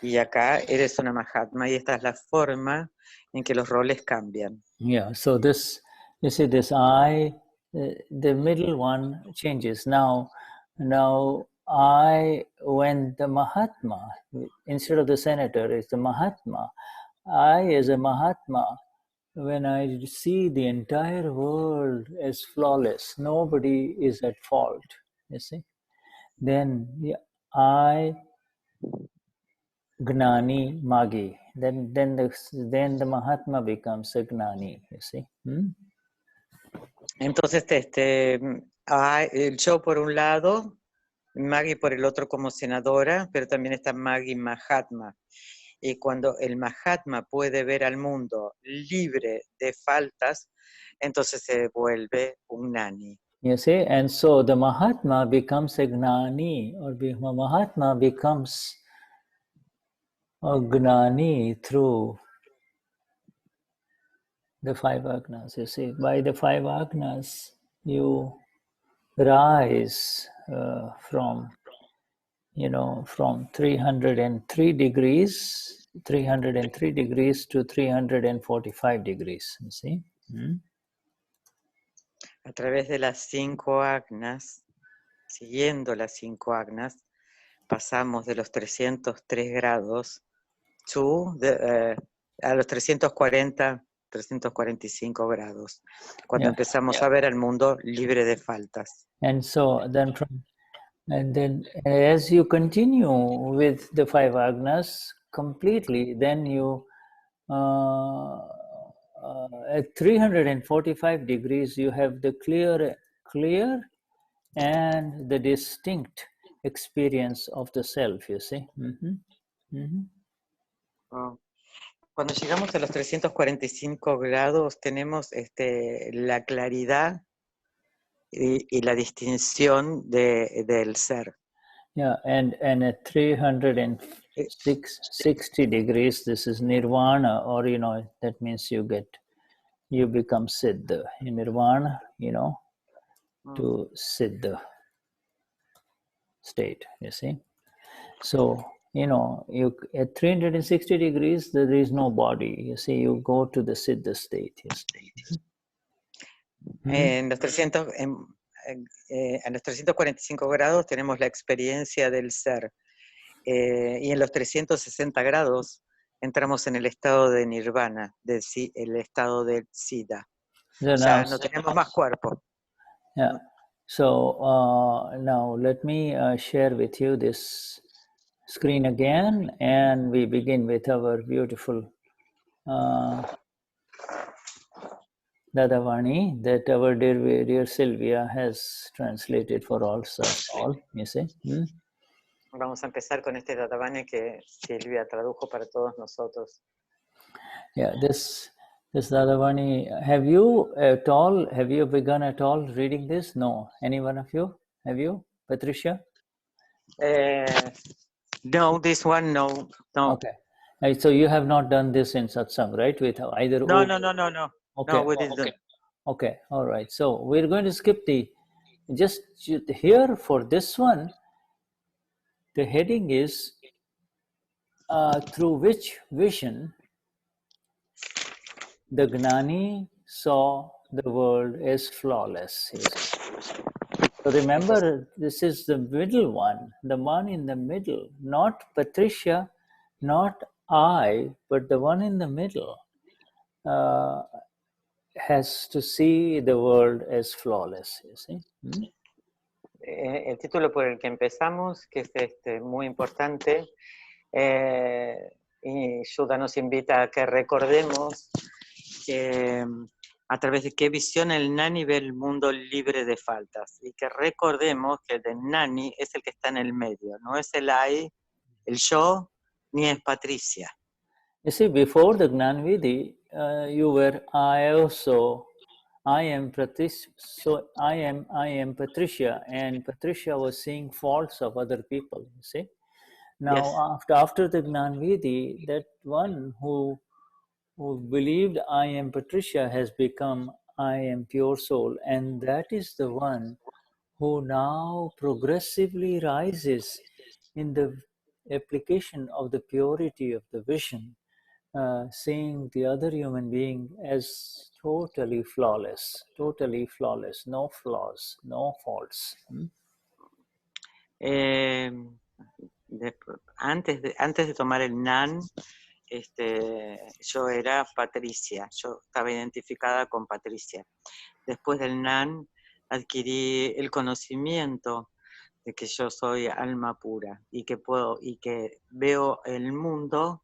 y acá eres una Mahatma, y esta es la forma en que los roles cambian. Yeah, so this, you see, this I, the middle one changes. Now I, when the Mahatma, instead of the senator, is the Mahatma. I, as a Mahatma, when I see the entire world as flawless, nobody is at fault, you see, then I, Gnani Magi, then the Mahatma becomes a Gnani, you see. Entonces, el yo por un lado, Maggie por el otro como senadora, pero también está Maggie Mahatma. Y cuando el Mahatma puede ver al mundo libre de faltas, entonces se vuelve un Gnani. You see, and so the Mahatma becomes a Gnani, or Mahatma becomes a Gnani through the five agnas. You see, by the five agnas, you rise from 303 degrees to 345 degrees. You see. A través de las 5 agnas, siguiendo las 5 agnas, pasamos de los 303 grados a los 345 grados, cuando empezamos a ver al mundo libre de faltas. And so then as you continue with the five agnas completely, then you at 345 degrees you have the clear and the distinct experience of the self, you see. Cuando llegamos a los 345 grados tenemos la claridad y la distinción del ser. Yeah, and at 360 degrees, this is nirvana, or that means you become siddha. In nirvana, to siddha state, you see. So, you at 360 degrees, there is no body. You see, you go to the siddha state. En los 345 grados tenemos la experiencia del ser. Y en los 360 grados entramos en el estado de nirvana, el estado del siddha. Ya no tenemos más cuerpo. Yeah. So now let me share with you this screen again, and we begin with our beautiful Dadavani that our dear Sylvia has translated for all, you see. Vamos a empezar con este Dadavani que Silvia tradujo para todos nosotros. Yeah, this Dadavani, have you begun at all reading this? No, any one of you? Have you, Patricia? No, this one, no. Okay, so you have not done this in satsang, right? With either No. Okay. No, we didn't. Okay, all right. So we're going to skip just here for this one. The heading is through which vision the Gnani saw the world as flawless. So remember, this is the middle one, the one in the middle, not Patricia, not I, but the one in the middle has to see the world as flawless, you see. El título por el que empezamos, que es muy importante, y Shuddha nos invita a que recordemos que a través de qué visión el Gnani ve el mundo libre de faltas, y que recordemos que el Gnani es el que está en el medio, no es el I, el yo, ni es Patricia. You see, before the Gnanvidhi, you were I am Patricia, so I am Patricia, and Patricia was seeing faults of other people, you see. Now, yes. after the Gnanvidhi, that one who believed I am Patricia has become I am pure soul, and that is the one who now progressively rises in the application of the purity of the vision, seeing the other human being as totally flawless, no flaws, no faults. Antes de tomar el Gnan, yo era Patricia, yo estaba identificada con Patricia. Después del Gnan adquirí el conocimiento de que yo soy alma pura y que veo el mundo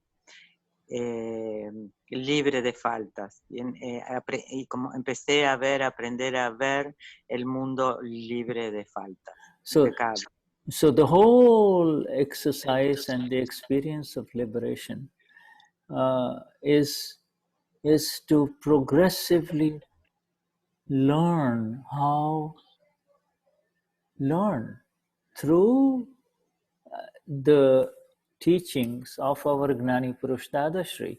libre de faltas. Y como empecé a aprender a ver el mundo libre de faltas. So the whole exercise and the experience of liberation is to progressively learn through the teachings of our Gnani Purush Dadashri,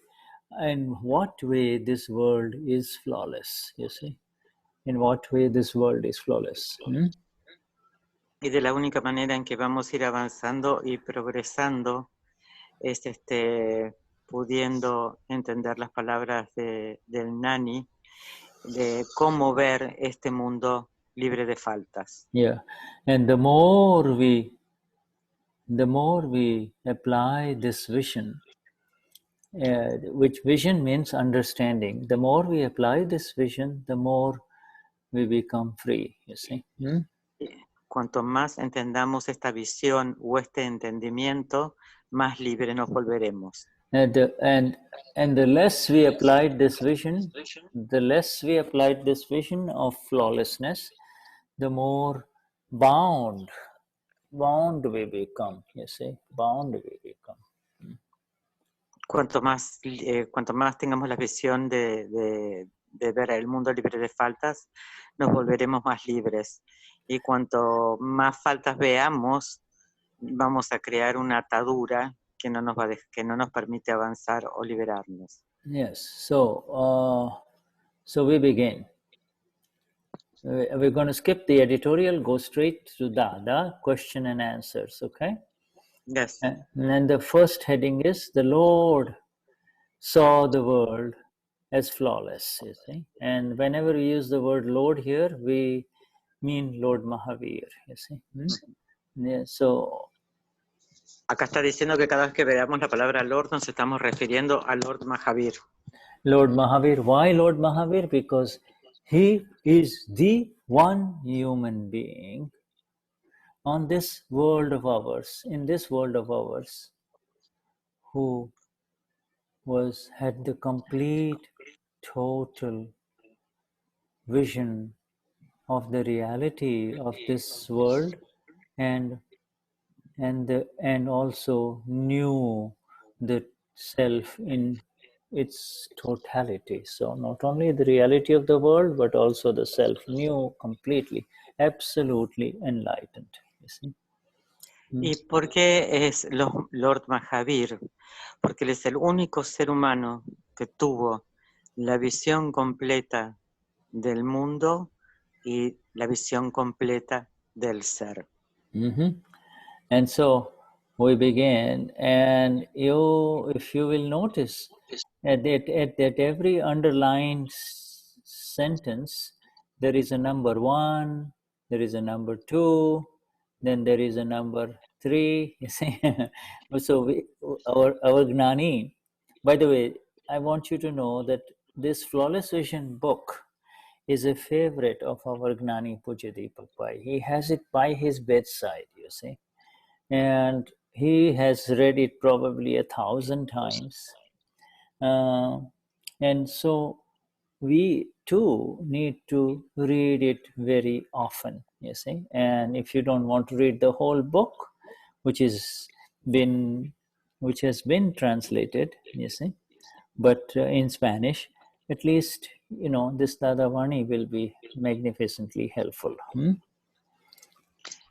in what way this world is flawless, you see, in what way this world is flawless. Y de la única manera en que vamos a ir avanzando y progresando es pudiendo entender las palabras del Gnani, de cómo ver este mundo libre de faltas. Yeah, and the more we apply this vision, which vision means understanding, the more we apply this vision, the more we become free, you see. Cuanto más entendamos esta visión o este entendimiento, más libre nos volveremos. And the less we applied this vision, of flawlessness, the more bound we become, you see, bound we become. Cuanto más tengamos la visión de ver el mundo libre de faltas, nos volveremos más libres. Y cuanto más faltas veamos, vamos a crear una atadura que no nos permite avanzar o liberarnos. Yes, so we begin. We're going to skip the editorial, go straight to Dada, question and answers, okay? Yes. And then the first heading is, the Lord saw the world as flawless, you see. And whenever we use the word Lord here, we mean Lord Mahavir, you see. Yeah, so acá está diciendo que cada vez que veamos la palabra Lord nos estamos refiriendo a Lord Mahavir. Lord Mahavir. Why Lord Mahavir? Because he is the one human being on this world of ours, in this world of ours, who had the complete, total vision of the reality of this world, and also knew the self in its totality. So not only the reality of the world, but also the self, knew completely, absolutely enlightened, you see. ¿Y por qué es Lord Mahavir? Porque él es el único ser humano que tuvo la visión completa del mundo y la visión completa del ser. And so we begin, and if you will notice at every underlined sentence, there is a number 1, there is a number 2, then there is a number 3. You see, so our Gnani. By the way, I want you to know that this Flawless Vision book is a favorite of our Gnani Puja Deepak Bhai. He has it by his bedside, you see. And he has read it probably 1,000 times. And so we too need to read it very often, you see. And if you don't want to read the whole book, which has been translated, you see, but in Spanish, at least, you know, this Dadavani will be magnificently helpful.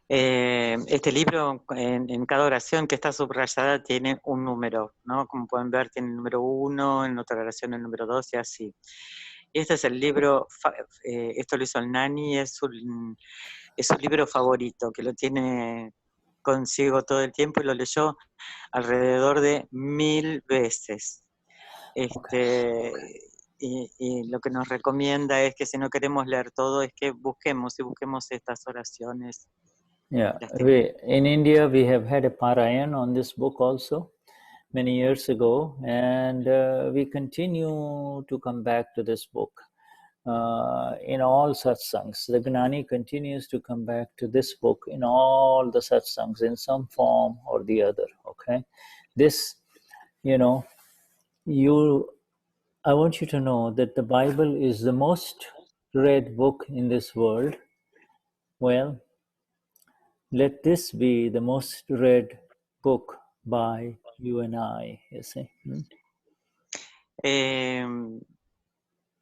Este libro, en cada oración que está subrayada, tiene un número, ¿no? Como pueden ver, tiene el número 1, en otra oración el número 2 y así. Y este es el libro, esto lo hizo el Gnani, es su libro favorito, que lo tiene consigo todo el tiempo y lo leyó alrededor de 1000 veces. Y lo que nos recomienda es que si no queremos leer todo, es que busquemos estas oraciones. Yeah, in India we have had a Parayan on this book also many years ago, and we continue to come back to this book in all satsangs. The Gnani continues to come back to this book in all the satsangs in some form or the other. Okay, this, I want you to know that the Bible is the most read book in this world. Well, let this be the most read book by you and I, you see.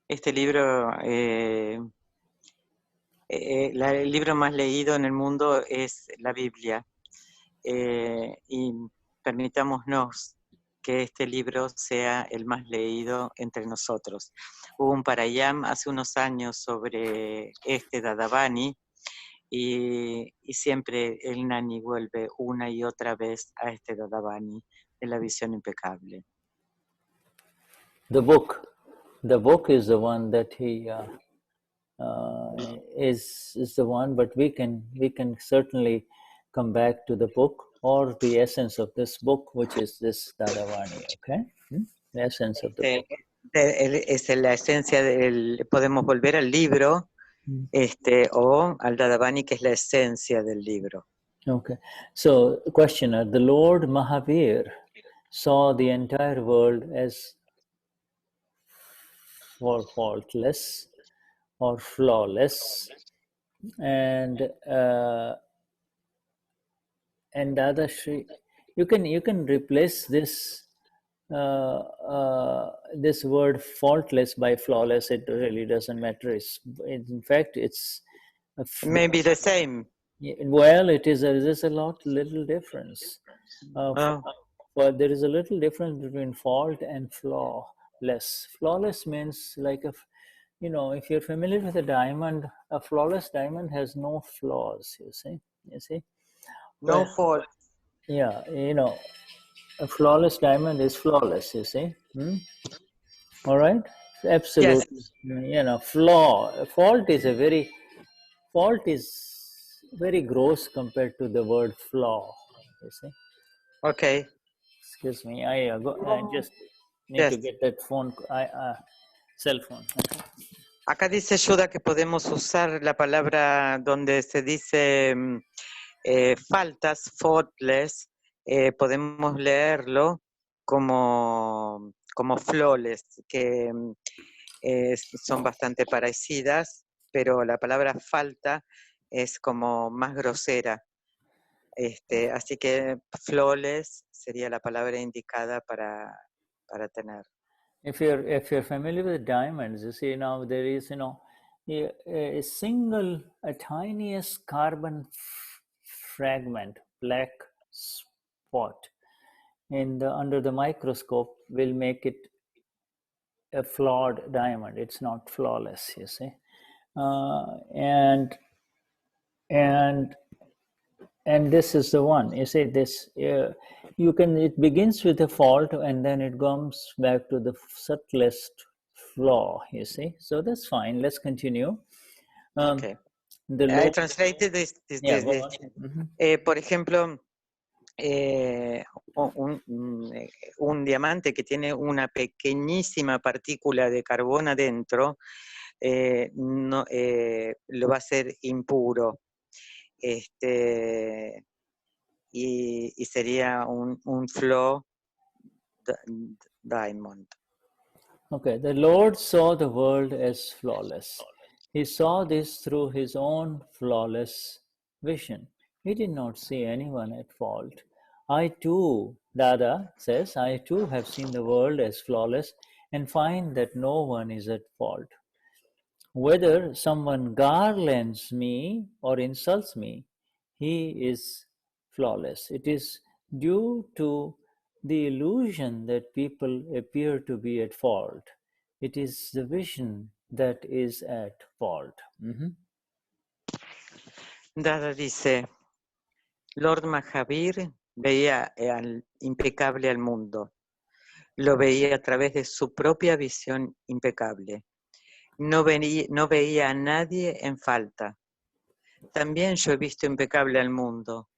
Este libro, el libro más leído en el mundo es la Biblia. Y permitámonos que este libro sea el más leído entre nosotros. Hubo un parayam hace unos años sobre este Dadavani, y siempre el Gnani vuelve una y otra vez a este Dadavani de la visión impecable. The book is the one that he is the one, but we can certainly come back to the book or the essence of this book, which is this Dadavani. Okay, the essence of the book. Es la esencia podemos volver al libro, o al Dadavani, que es la esencia del libro. Okay, so questioner, the Lord Mahavir saw the entire world as faultless or flawless, and Dadashri, you can replace this this word faultless by flawless. It really doesn't matter. In fact, it's maybe the same. Well, there's a little difference. But there is a little difference between fault and flawless. Flawless means like if you're familiar with a diamond, a flawless diamond has no flaws. You see. No fault. Yeah, a flawless diamond is flawless. You see. All right. Absolutely. Yes. Fault is very gross compared to the word flaw. You see. Okay. Excuse me. I just need to get that phone. Cell phone. Okay. Acá dice Shuddha que podemos usar la palabra donde se dice faltas, faultless, podemos leerlo como flawless, que son bastante parecidas, pero la palabra falta es como más grosera. Así que flawless sería la palabra indicada para tener. If you're familiar with diamonds, you see now there is a tiniest carbon fragment, black spot, under the microscope will make it a flawed diamond. It's not flawless, you see, and this is the one. You see this. It begins with a fault and then it comes back to the subtlest flaw. You see, so that's fine. Let's continue. Okay. I translated this. Yeah, go on. Por ejemplo, un diamante que tiene una pequeñísima partícula de carbón adentro, no, lo va a hacer impuro. Y sería un flaw diamond. Okay, the Lord saw the world as flawless. He saw this through his own flawless vision. He did not see anyone at fault. I too, Dada says, I too have seen the world as flawless and find that no one is at fault. Whether someone garlands me or insults me, he is flawless. It is due to the illusion that people appear to be at fault. It is the vision that is at fault. Dada dice, Lord Mahavir veía impecable al mundo. Lo veía a través de su propia visión impecable. No veía a nadie en falta. También yo he visto impecable al mundo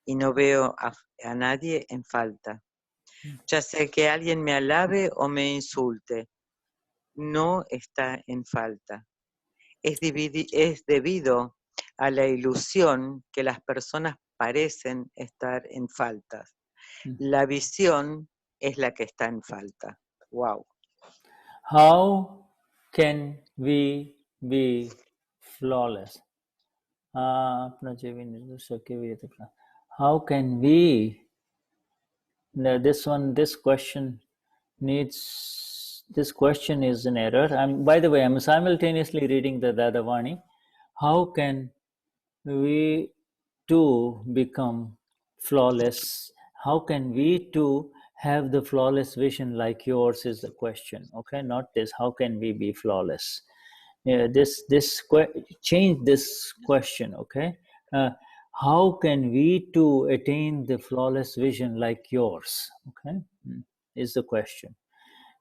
y no veo a nadie en falta. Ya sea que alguien me alabe o me insulte, no está en falta. Es debido a la ilusión que las personas parecen estar en falta. La visión es la que está en falta. Wow. How can we be flawless? How can we? Now this question is an error. By the way, I'm simultaneously reading the Dadavani. How can we too become flawless? How can we too have the flawless vision like yours is the question. Okay, not this. How can we be flawless? Yeah, change this question. Okay, how can we too attain the flawless vision like yours? Okay, is the question.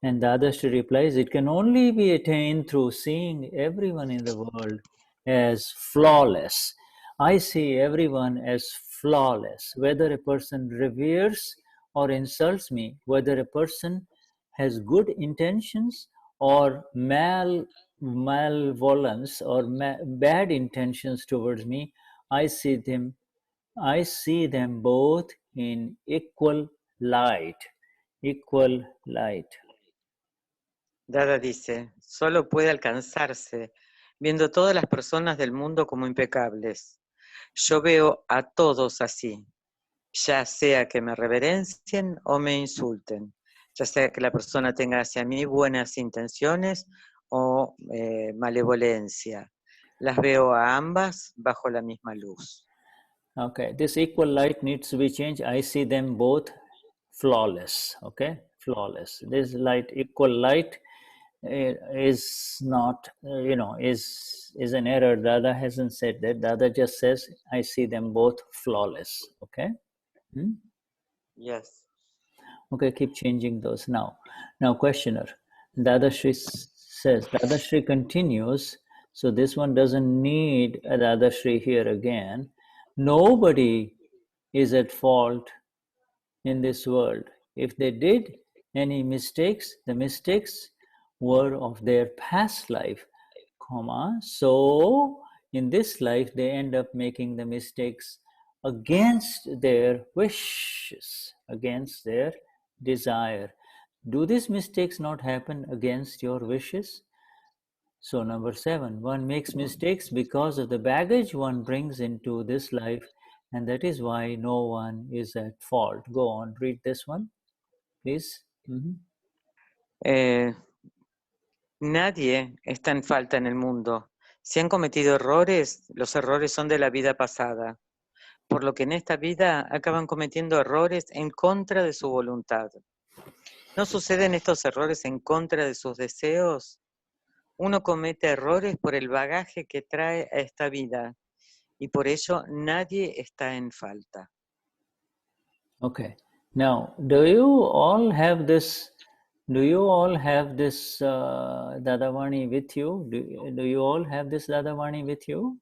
And Dadashri replies, it can only be attained through seeing everyone in the world as flawless. I see everyone as flawless, whether a person reveres or insults me, whether a person has good intentions or malevolence or bad intentions towards me. I see them both in equal light. Equal light. Dada dice, solo puede alcanzarse viendo todas las personas del mundo como impecables. Yo veo a todos así, ya sea que me reverencien o me insulten, ya sea que la persona tenga hacia mí buenas intenciones o malevolencia. Las veo a ambas bajo la misma luz. Okay, this equal light needs to be changed. I see them both flawless. Okay, flawless. This light, equal light, is not, is an error. Dada hasn't said that. Dada just says, I see them both flawless. Okay. Yes. Okay, keep changing those now. Now, questioner. Dadashri says, Dadashri continues. So this one doesn't need a Dadashri here again. Nobody is at fault in this world. If they did any mistakes, the mistakes were of their past life, comma. So in this life, they end up making the mistakes against their wishes, against their desire. Do these mistakes not happen against your wishes? So number 7, one makes mistakes because of the baggage one brings into this life, and that is why no one is at fault. Go on, read this one, please. Nadie está en falta en el mundo. Si han cometido errores, los errores son de la vida pasada, por lo que en esta vida acaban cometiendo errores en contra de su voluntad. ¿No suceden estos errores en contra de sus deseos? Uno comete errores por el bagaje que trae a esta vida y por ello nadie está en falta. Okay. Now, do you all have this Dadavani with you? Do you all have this Dadavani with you?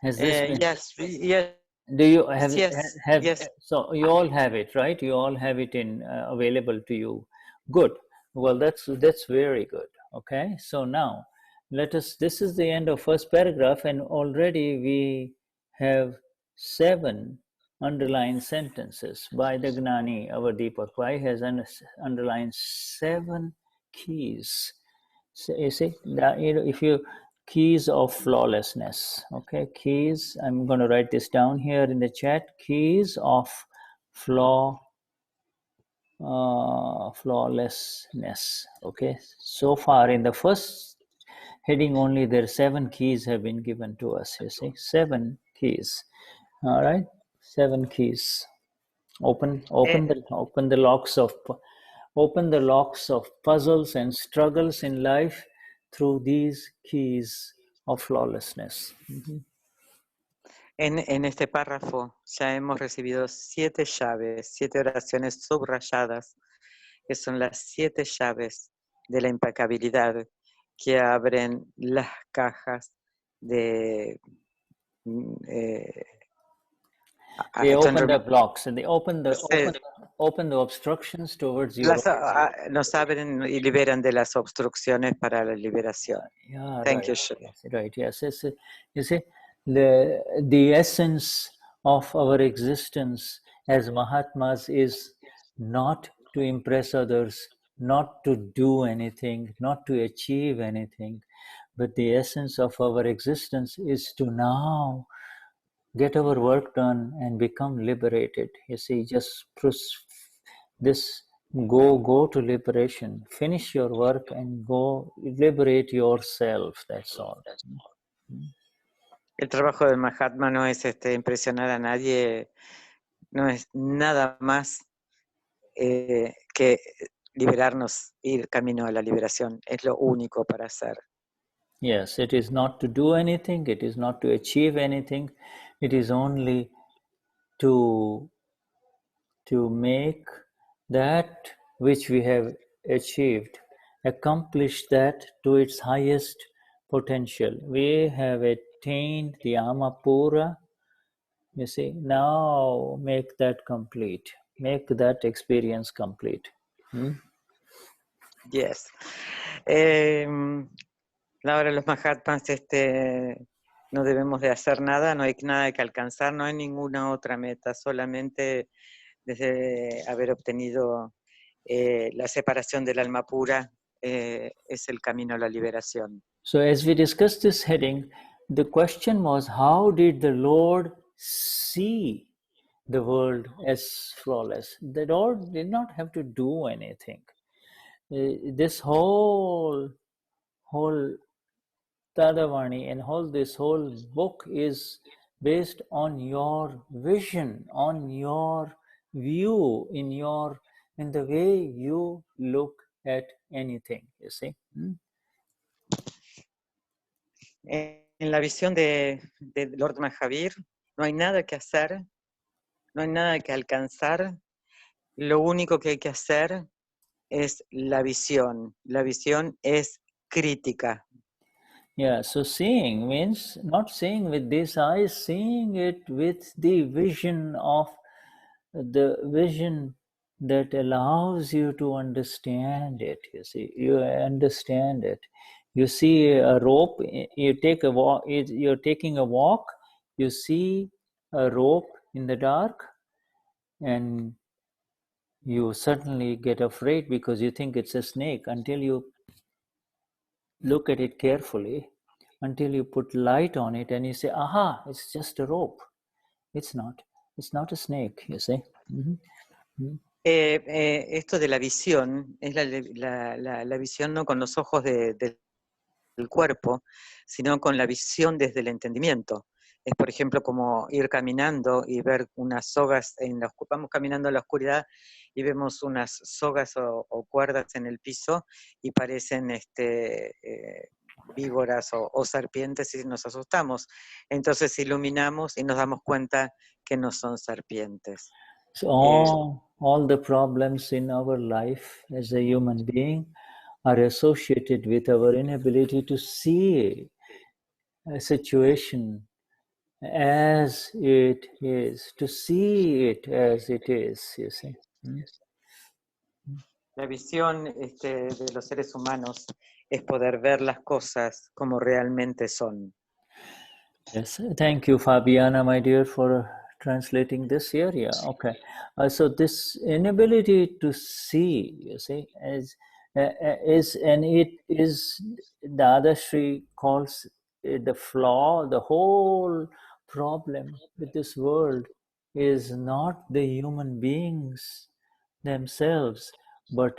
Has this been? Yes. Do you have Yes. So you all have it, right? You all have it in available to you. Good. Well, that's very good. Okay. So now this is the end of first paragraph, and already we have 7 underlined sentences by the Gnani. Our Deepak Pai has underlined 7 keys. So you see that, if you keys of flawlessness. Okay, keys. I'm going to write this down here in the chat. Keys of flawlessness. Okay, so far in the first heading only, there are 7 keys have been given to us. You see, 7 keys. All right, 7 keys. Open the locks of puzzles and struggles in life through these keys of flawlessness. En este párrafo ya hemos recibido 7 llaves, 7 oraciones subrayadas, que son las 7 llaves de la impecabilidad que abren las cajas de... They open the blocks and they open the obstructions towards your nos abren y liberan de las obstrucciones para la liberación. Yeah, Thank right. you, Shuddha. Right, yes. You see, the essence of our existence as Mahatmas is not to impress others, not to do anything, not to achieve anything, but the essence of our existence is to now get our work done and become liberated. You see, just this go to liberation, finish your work and go liberate yourself. That's all. El trabajo del Mahatma no es impresionar a nadie, no es nada más que liberarnos, ir camino a la liberación. Es lo único para hacer. Yes, it is not to do anything, it is not to achieve anything, it is only to make that which we have achieved, accomplish that to its highest potential. We have attained the Amapura. You see, now make that complete. Make that experience complete. Yes. Ahora los Mahatmas, no debemos de hacer nada, no hay nada que alcanzar, no hay ninguna otra meta, solamente desde haber obtenido la separación del alma pura es el camino a la liberación. So as we discussed this heading, the question was, how did the Lord see the world as flawless? The Lord did not have to do anything. This whole Dadavani and this whole book is based on your vision, on your view, in the way you look at anything, you see. En la visión de Lord Mahavir, no hay nada que hacer, no hay nada que alcanzar, lo único que hay que hacer es la visión. La visión es crítica. Yeah, so seeing means not seeing with these eyes, seeing it with the vision that allows you to understand it. You see, you understand it. You see a rope, you take a walk, you're taking a walk, you see a rope in the dark, and you suddenly get afraid because you think it's a snake until you look at it carefully, until you put light on it and you say, aha, it's just a rope. It's not a snake, you see. Esto de la visión es la visión no con los ojos del cuerpo, sino con la visión desde el entendimiento. Es, por ejemplo, como ir caminando y ver unas sogas, vamos caminando en la oscuridad y vemos unas sogas o cuerdas en el piso y parecen víboras o serpientes y nos asustamos. Entonces iluminamos y nos damos cuenta que no son serpientes. So all the problems in our life as a human being are associated with our inability to see a situation as it is, to see it as it is, you see. La visión de los seres humanos es poder ver las cosas como realmente son. Yes, thank you, Fabiana, my dear, for translating this here. Yeah, okay. So this inability to see, you see, is and it is, Dadashri calls it the flaw. The whole problem with this world is not the human beings themselves, but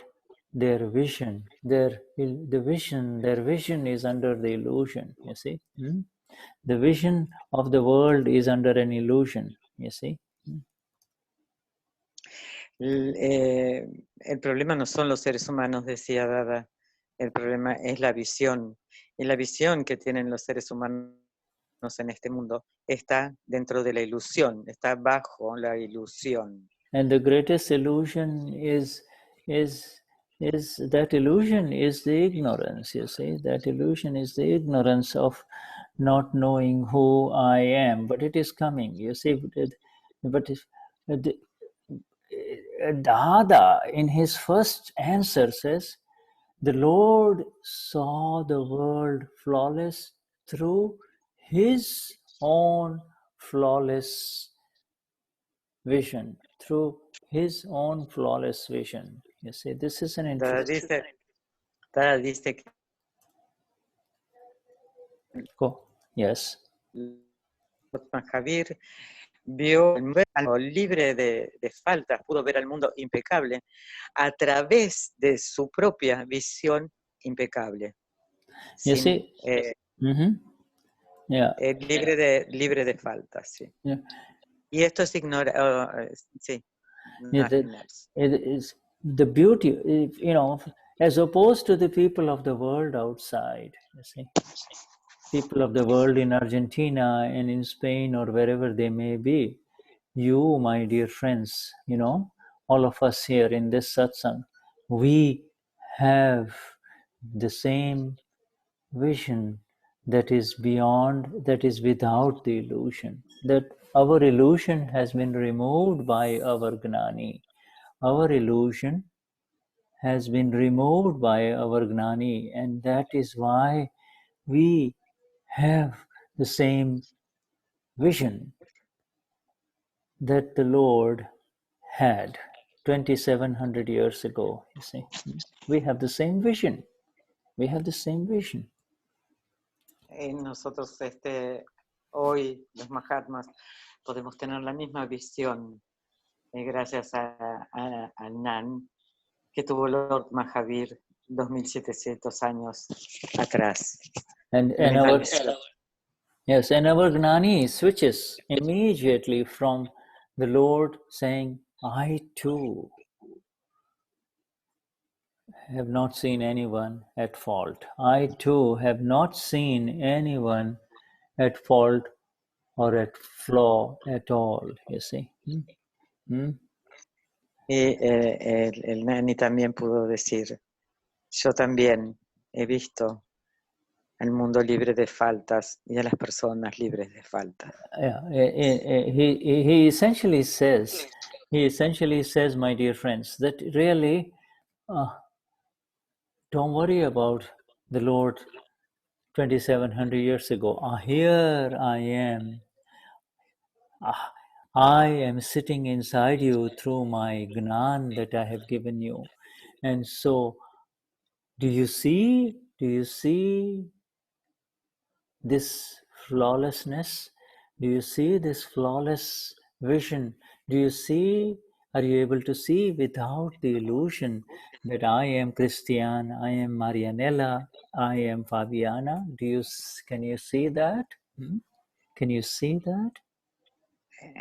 their vision. Their vision is under the illusion, you see. The vision of the world is under an illusion, you see. El problema no son los seres humanos, decía Dada. El problema es la visión. Y la visión que tienen los seres humanos en este mundo está dentro de la ilusión, está bajo la ilusión. And the greatest illusion is that illusion is the ignorance, you see. That illusion is the ignorance of not knowing who I am. But it is coming, you see. But Dada, in his first answer, says, the Lord saw the world flawless through his own flawless vision, through his own flawless vision. You see, this is an interesting. Dada dice que yes. Javier vio el mundo libre de faltas, pudo ver al mundo impecable a través de su propia visión impecable. You see, yeah. Libre de faltas, sí. Yeah. Y esto es sí. Yeah, it is the beauty, you know, as opposed to the people of the world outside, you see. People of the world in Argentina and in Spain or wherever they may be. You, my dear friends, you know, all of us here in this satsang, we have the same vision that is beyond, that is without the illusion. That our illusion has been removed by our Gnani. Our illusion has been removed by our Gnani, and that is why we have the same vision that the Lord had 2,700 years ago. You see, we have the same vision. We have the same vision. Nosotros hoy, los Mahatmas, podemos tener la misma visión gracias a Nan que tuvo Lord Mahavir 2,700 años atrás. And our Gnani switches immediately from the Lord saying, I too have not seen anyone at fault. I too have not seen anyone at fault or at flaw at all, you see. Y el Nani también pudo decir, yo también he visto al mundo libre de faltas y a las personas libres de faltas. Yeah, he essentially says, my dear friends, that really don't worry about the Lord 2,700 years ago. Here I am. I am sitting inside you through my Gnan that I have given you. And so, do you see this flawlessness? Do you see this flawless vision? Are you able to see without the illusion that I am Christian, I am Marianella, I am Fabiana? Can you see that? Can you see that?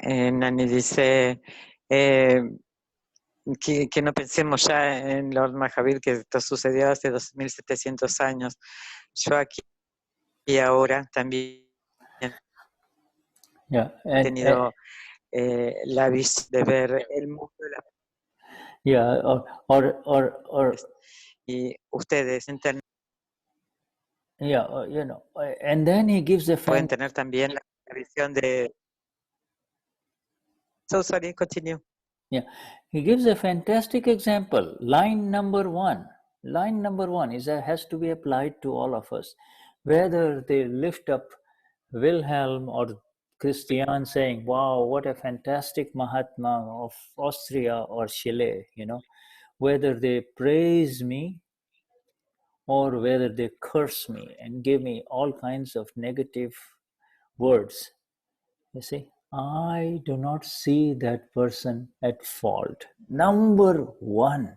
Nani dice que no pensemos ya en Lord Mahavir, que esto sucedió hace 2,700 años. Yo aquí y ahora también he tenido la visión de ver el mundo de la... Yeah, or y ustedes yeah, you know, and then he gives a pueden tener también la visión de... So sorry, continue. Yeah, he gives a fantastic example. Line number one has to be applied to all of us. Whether they lift up Wilhelm or Christian saying, wow, what a fantastic Mahatma of Austria or Chile, you know, whether they praise me or whether they curse me and give me all kinds of negative words, you see, I do not see that person at fault. Number one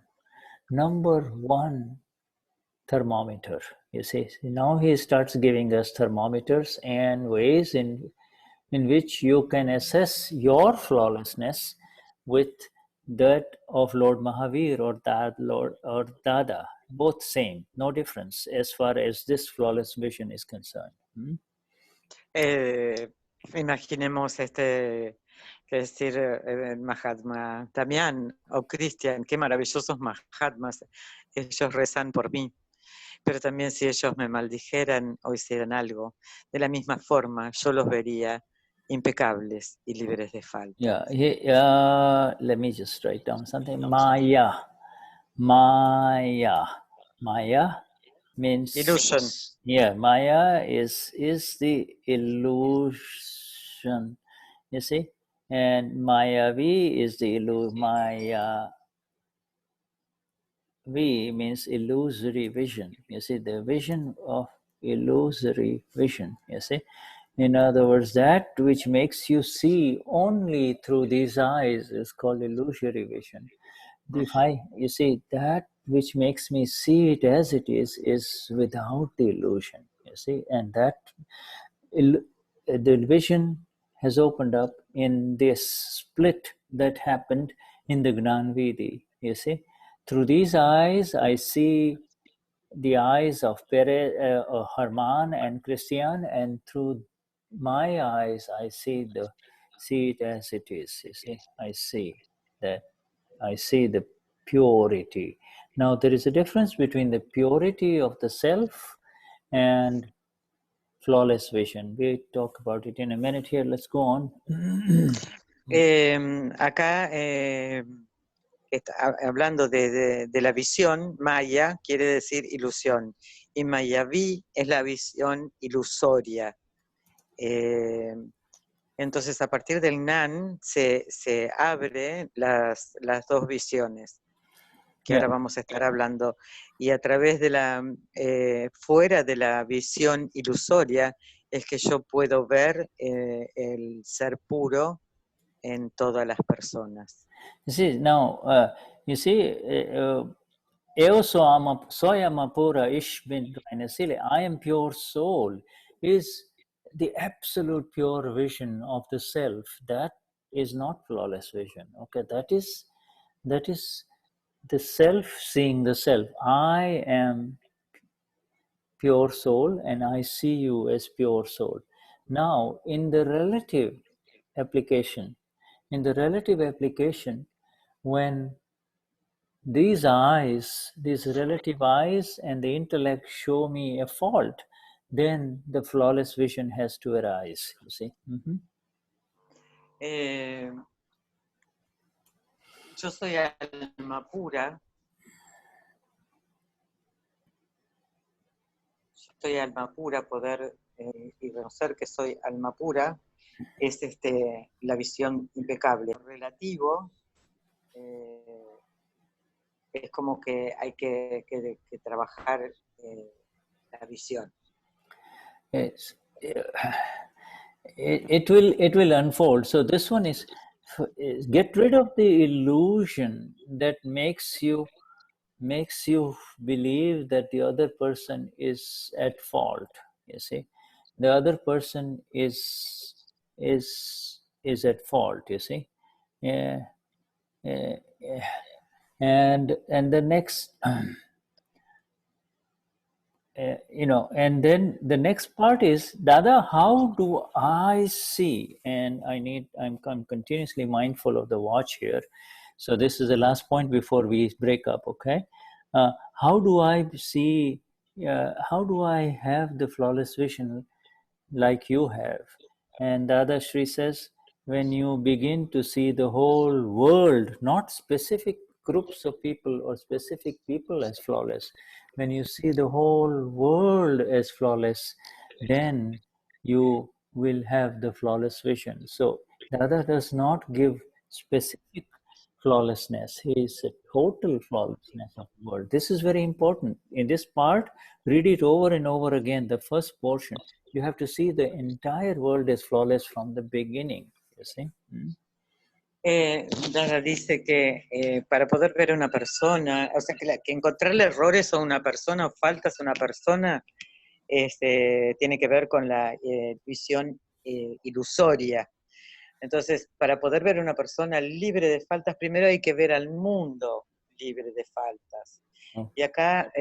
thermometer. You see, now he starts giving us thermometers and ways in which you can assess your flawlessness with that of Lord Mahavir or that Lord or Dada. Both same, no difference as far as this flawless vision is concerned. Imaginemos que decir Mahatma Damián o Cristian, qué maravillosos Mahatmas, ellos rezan por mí, pero también si ellos me maldijeran o hicieran algo, de la misma forma yo los vería impecables y libres de falta. Let me just write down something. Maya. Maya means Illusion. Yeah, Maya is the illusion, you see, and Mayavi is the Maya. V means illusory vision. You see, the vision of illusory vision. You see, in other words, that which makes you see only through these eyes is called illusory vision. You see, that which makes me see it as it is without the illusion. You see, and that the vision has opened up in this split that happened in the Gnanvidi. You see, through these eyes, I see the eyes of Herman and Christian, and through my eyes, I see it as it is. You see, I see the purity. Now, there is a difference between the purity of the self and flawless vision. We'll talk about it in a minute here. Let's go on. Acá, hablando de la visión, Maya quiere decir ilusión, y Mayaví es la visión ilusoria. Entonces, a partir del Gnan se abre las dos visiones que ahora vamos a estar hablando, y a través de fuera de la visión ilusoria es que yo puedo ver el ser puro en todas las personas. You see, now, Eo soy amapura ish bin I am pure soul is the absolute pure vision of the self. That is not flawless vision. Okay, that is the self seeing the self. I am pure soul and I see you as pure soul. Now, in the relative application, when these relative eyes and the intellect show me a fault, then the flawless vision has to arise, you see. Mm-hmm. Yo soy alma pura. Poder y reconocer que soy alma pura es la visión impecable. Relativo es como que hay que trabajar la visión. It will unfold. So this one is get rid of the illusion that makes you believe that the other person is at fault. You see, the other person is at fault. You see, and the next. And then the next part is, Dada, how do I see? And I'm continuously mindful of the watch here. So this is the last point before we break up, okay? How do I see, how do I have the flawless vision like you have? And Dadashri says, when you begin to see the whole world, not specific groups of people or specific people as flawless, when you see the whole world as flawless, then you will have the flawless vision. So Dada does not give specific flawlessness. He is a total flawlessness of the world. This is very important. In this part, read it over and over again, the first portion. You have to see the entire world as flawless from the beginning, you see. Dada dice que para poder ver a una persona, o sea, que encontrarle errores a una persona o faltas a una persona tiene que ver con la visión ilusoria. Entonces, para poder ver a una persona libre de faltas, primero hay que ver al mundo libre de faltas. Y acá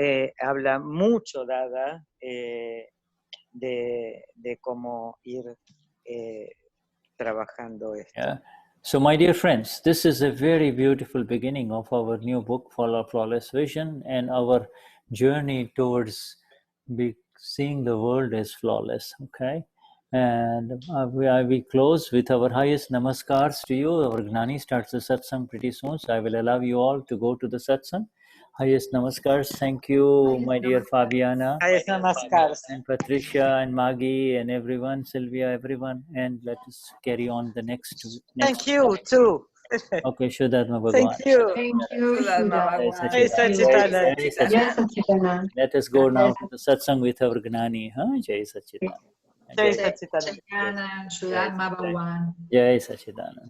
habla mucho Dada de cómo ir trabajando esto. Yeah. So, my dear friends, this is a very beautiful beginning of our new book, Flawless Vision, and our journey towards seeing the world as flawless. Okay, and we close with our highest namaskars to you. Our Gnani starts the satsang pretty soon, so I will allow you all to go to the satsang. Highest namaskars. Thank you, my dear Fabiana. Highest namaskars. And Patricia and Maggie and everyone, Sylvia, everyone, and let us carry on the next. Thank you too. Okay, Vishuddhatma Bhagwan. Thank you. Thank you, Shuddha. Jai Satchitanand. Jai Satchitanand. Let us go now to the satsang with our Gnani. Huh? Jai Satchitanand. Jai Satchitanand. Fabiana and Shuddhatma Bhagwan. Jai Satchitanand.